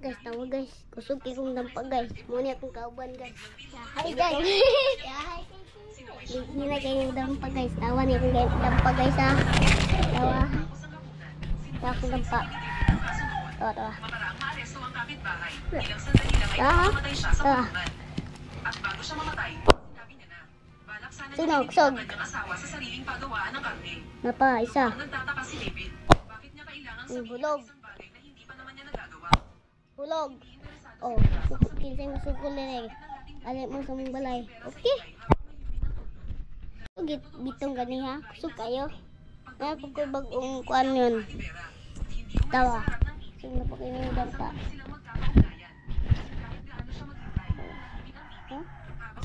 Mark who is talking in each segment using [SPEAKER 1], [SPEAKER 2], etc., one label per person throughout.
[SPEAKER 1] Guys, tawa guys. Kusog kay kong dampa guys. Muna akong kauban guys. Hi guys. Hindi na kayo dampa guys. Tawa niya akong dampa guys ha. Tawa. Tawa akong dampa. Tawa, tawa. Tawa. Tawa. Sino? Kusog. Napa, isa. Hulog. Hulog. Oh, kinsay mo sukol nila eh. Alit mo sa mong balay. Okay. Bitong gani ha. Kusog kayo. Kaya pagkabagong kuan yun. Tawa. Sino pa kayo yung dampa.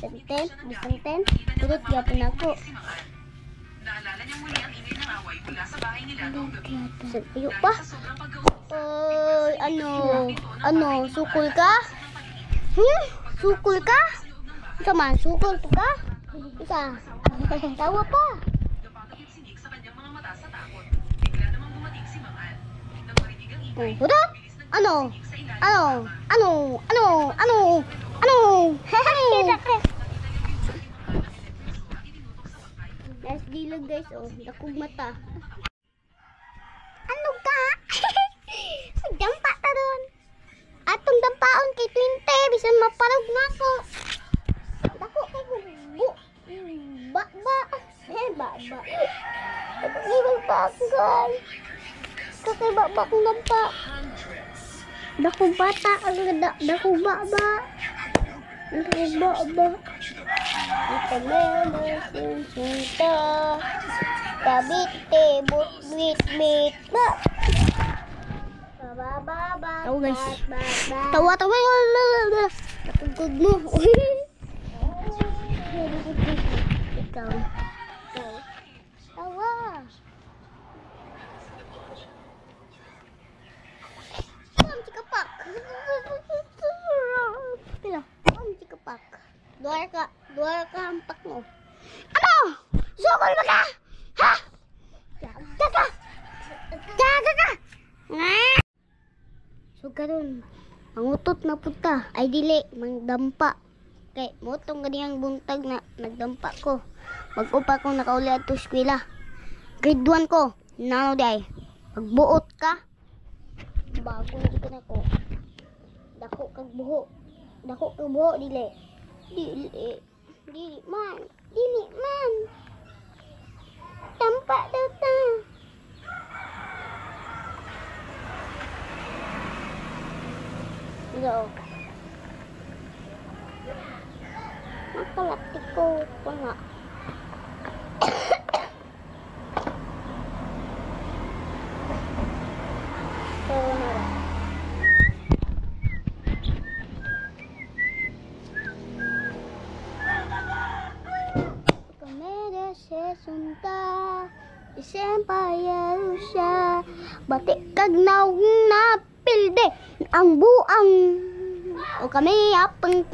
[SPEAKER 1] Senten, bisenten. Turut yapon ako. Sayo pa. Ano, sukul ka? Sukul ka? Isa man, sukul to ka? Isa. Tawa pa. Hudot? Ano? Guys, dilag guys, oh, dakog mata. Ano ka? Dampa ta doon. Atong dampaon kay 20, bisan maparag na ako. Dako kay bubu. Ba. Ibang pa ako guys. Kakay ba kong dampa. Dako bata, dako ba. Ito meron sinta. Kabite, bit ba. Tawa guys. Tawa. Natugod mo. Ikaw. Tawa. Kam cikapak. Pila. Kam cikapak. Dua ka ampak mo. Ano? Sukol ba ka? Ha? Jaga ka. So karon, mangutot na punta. Ay dili, mangdampa. Kay motong ganiyang buntag na nagdampa ko. Mag-upa kong nakauli ato eskwela. Grade 1 ko. Nano day. Magbuot ka. Bago di ka na ko. Dako kag buho. Dili. Dili man. Dampa daw ta. Yo. Makalati ko pa nga. So, nara. Kamera se sunta. Isempaya rusya. Batik kag naung napilde. Ang buang. O kami apang